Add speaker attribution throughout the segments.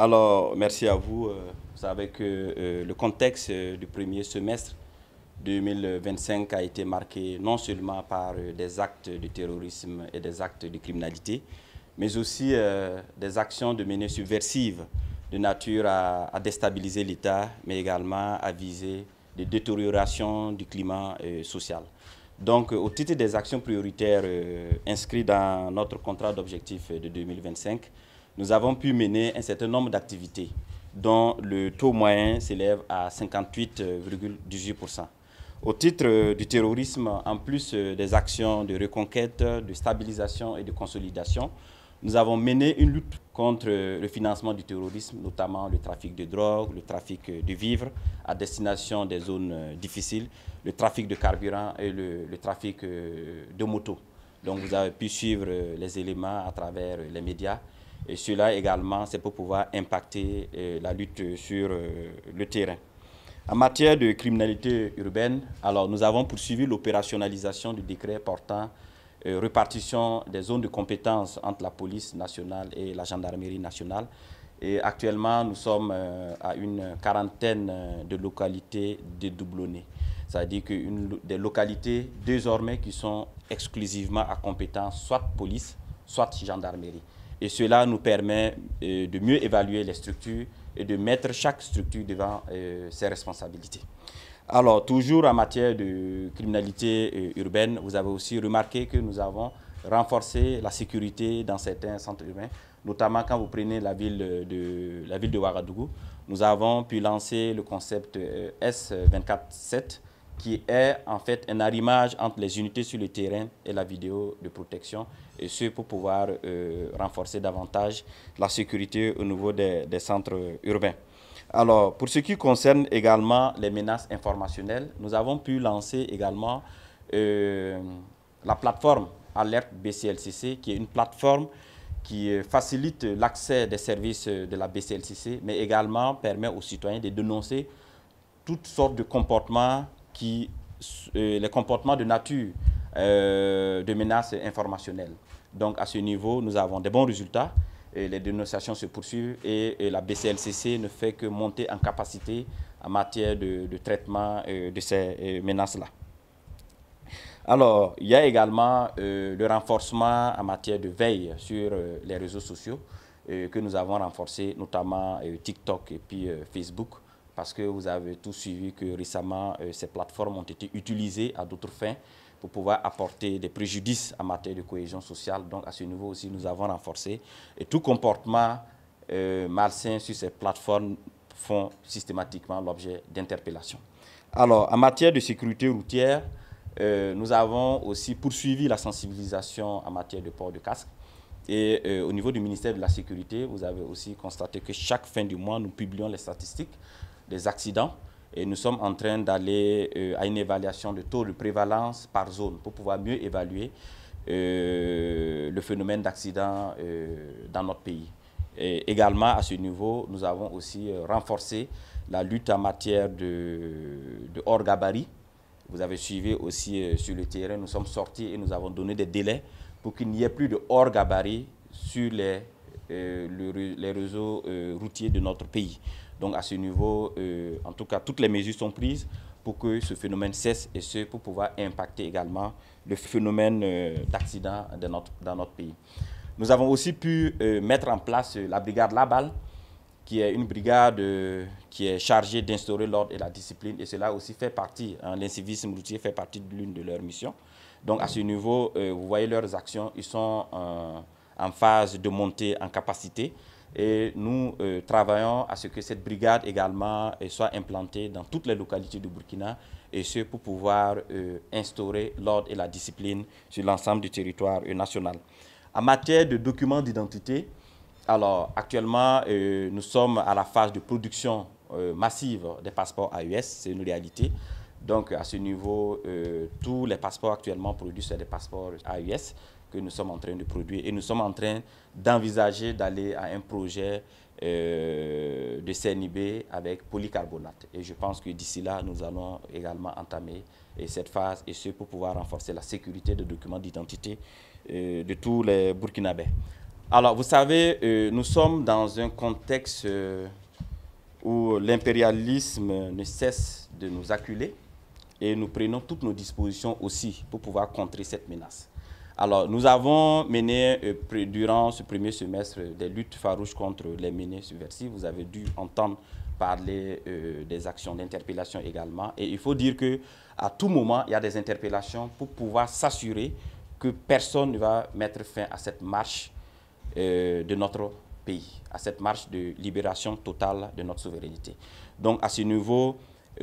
Speaker 1: Alors, merci à vous. Vous savez que le contexte du premier semestre 2025 a été marqué non seulement par des actes de terrorisme et des actes de criminalité, mais aussi des actions de menées subversives de nature à déstabiliser l'État, mais également à viser des détériorations du climat social. Donc, au titre des actions prioritaires inscrites dans notre contrat d'objectif de 2025, nous avons pu mener un certain nombre d'activités dont le taux moyen s'élève à 58,18%. Au titre du terrorisme, en plus des actions de reconquête, de stabilisation et de consolidation, nous avons mené une lutte contre le financement du terrorisme, notamment le trafic de drogue, le trafic de vivres à destination des zones difficiles, le trafic de carburant et le trafic de motos. Donc vous avez pu suivre les éléments à travers les médias. Et cela également, c'est pour pouvoir impacter la lutte sur le terrain. En matière de criminalité urbaine, alors nous avons poursuivi l'opérationnalisation du décret portant répartition des zones de compétences entre la police nationale et la gendarmerie nationale. Et actuellement, nous sommes à une quarantaine de localités dédoublonnées. C'est-à-dire que des localités désormais qui sont exclusivement à compétence soit police, soit gendarmerie. Et cela nous permet de mieux évaluer les structures et de mettre chaque structure devant ses responsabilités. Alors, toujours en matière de criminalité urbaine, vous avez aussi remarqué que nous avons renforcé la sécurité dans certains centres urbains, notamment quand vous prenez la ville de Ouagadougou. Nous avons pu lancer le concept S247, qui est en fait un arrimage entre les unités sur le terrain et la vidéo de protection, et ce pour pouvoir renforcer davantage la sécurité au niveau des centres urbains. Alors, pour ce qui concerne également les menaces informationnelles, nous avons pu lancer également la plateforme Alerte BCLCC, qui est une plateforme qui facilite l'accès des services de la BCLCC, mais également permet aux citoyens de dénoncer toutes sortes de comportements les comportements de nature de menaces informationnelles. Donc à ce niveau, nous avons des bons résultats, et les dénonciations se poursuivent et la BCLCC ne fait que monter en capacité en matière de traitement de ces menaces-là. Alors, il y a également le renforcement en matière de veille sur les réseaux sociaux que nous avons renforcé, notamment TikTok et puis Facebook, parce que vous avez tous suivi que récemment, ces plateformes ont été utilisées à d'autres fins pour pouvoir apporter des préjudices en matière de cohésion sociale. Donc, à ce niveau aussi, nous avons renforcé. Et tout comportement malsain sur ces plateformes font systématiquement l'objet d'interpellations. Alors, en matière de sécurité routière, nous avons aussi poursuivi la sensibilisation en matière de port de casque. Et au niveau du ministère de la Sécurité, vous avez aussi constaté que chaque fin du mois, nous publions les statistiques des accidents. Et nous sommes en train d'aller à une évaluation de taux de prévalence par zone pour pouvoir mieux évaluer le phénomène d'accident dans notre pays. Et également, à ce niveau, nous avons aussi renforcé la lutte en matière de hors-gabarit. Vous avez suivi aussi sur le terrain, nous sommes sortis et nous avons donné des délais pour qu'il n'y ait plus de hors-gabarit sur les réseaux routiers de notre pays. Donc à ce niveau, en tout cas, toutes les mesures sont prises pour que ce phénomène cesse et ce pour pouvoir impacter également le phénomène d'accident dans notre pays. Nous avons aussi pu mettre en place la brigade Labal, qui est une brigade qui est chargée d'instaurer l'ordre et la discipline, et cela aussi fait partie, l'incivisme routier fait partie de l'une de leurs missions. Donc à ce niveau, vous voyez leurs actions, ils sont en phase de montée en capacité. Et nous travaillons à ce que cette brigade également soit implantée dans toutes les localités du Burkina, et ce pour pouvoir instaurer l'ordre et la discipline sur l'ensemble du territoire national. En matière de documents d'identité, alors actuellement nous sommes à la phase de production massive des passeports AES, c'est une réalité. Donc à ce niveau, tous les passeports actuellement produits sont des passeports AES que nous sommes en train de produire, et nous sommes en train d'envisager d'aller à un projet de CNIB avec polycarbonate. Et je pense que d'ici là, nous allons également entamer cette phase, et ce pour pouvoir renforcer la sécurité des documents d'identité de tous les Burkinabés. Alors, vous savez, nous sommes dans un contexte où l'impérialisme ne cesse de nous acculer et nous prenons toutes nos dispositions aussi pour pouvoir contrer cette menace. Alors, nous avons mené durant ce premier semestre des luttes farouches contre les menées subversives. Vous avez dû entendre parler des actions d'interpellation également. Et il faut dire qu'à tout moment, il y a des interpellations pour pouvoir s'assurer que personne ne va mettre fin à cette marche de notre pays, à cette marche de libération totale de notre souveraineté. Donc, à ce niveau,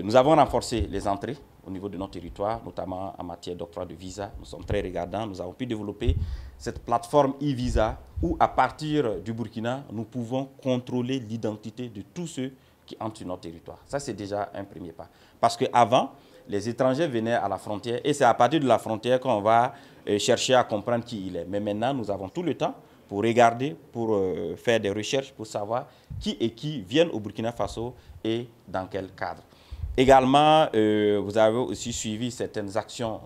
Speaker 1: nous avons renforcé les entrées au niveau de notre territoire, notamment en matière d'octroi de visa. Nous sommes très regardants. Nous avons pu développer cette plateforme e-visa où, à partir du Burkina, nous pouvons contrôler l'identité de tous ceux qui entrent sur notre territoire. Ça, c'est déjà un premier pas. Parce qu'avant, les étrangers venaient à la frontière et c'est à partir de la frontière qu'on va chercher à comprendre qui il est. Mais maintenant, nous avons tout le temps pour regarder, pour faire des recherches, pour savoir qui viennent au Burkina Faso et dans quel cadre. Également, vous avez aussi suivi certaines actions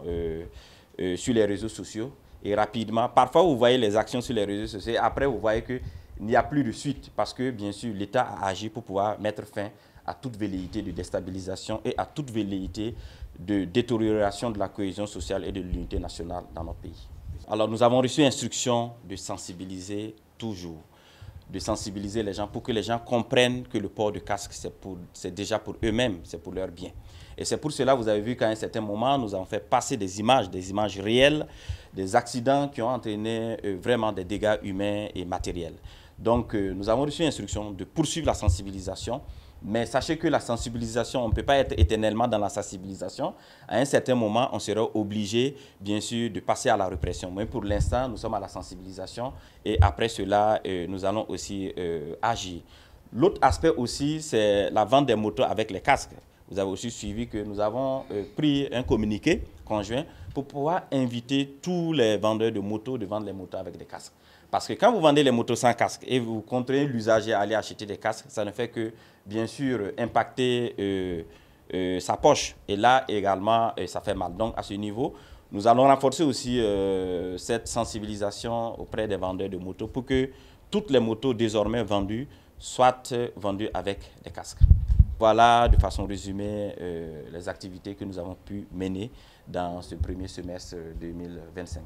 Speaker 1: sur les réseaux sociaux et rapidement, parfois vous voyez les actions sur les réseaux sociaux et après vous voyez qu'il n'y a plus de suite parce que bien sûr l'État a agi pour pouvoir mettre fin à toute velléité de déstabilisation et à toute velléité de détérioration de la cohésion sociale et de l'unité nationale dans notre pays. Alors nous avons reçu instruction de sensibiliser toujours, de sensibiliser les gens pour que les gens comprennent que le port de casque, c'est déjà pour eux-mêmes, c'est pour leur bien. Et c'est pour cela, vous avez vu qu'à un certain moment, nous avons fait passer des images réelles, des accidents qui ont entraîné vraiment des dégâts humains et matériels. Donc nous avons reçu instruction de poursuivre la sensibilisation. Mais sachez que la sensibilisation, on ne peut pas être éternellement dans la sensibilisation. À un certain moment, on sera obligé, bien sûr, de passer à la répression. Mais pour l'instant, nous sommes à la sensibilisation et après cela, nous allons aussi agir. L'autre aspect aussi, c'est la vente des motos avec les casques. Vous avez aussi suivi que nous avons pris un communiqué conjoint pour pouvoir inviter tous les vendeurs de motos de vendre les motos avec des casques. Parce que quand vous vendez les motos sans casque et vous contraignez l'usager à aller acheter des casques, ça ne fait que, bien sûr, impacter sa poche. Et là, également, ça fait mal. Donc, à ce niveau, nous allons renforcer aussi cette sensibilisation auprès des vendeurs de motos pour que toutes les motos désormais vendues soient vendues avec des casques. Voilà, de façon résumée, les activités que nous avons pu mener dans ce premier semestre 2025.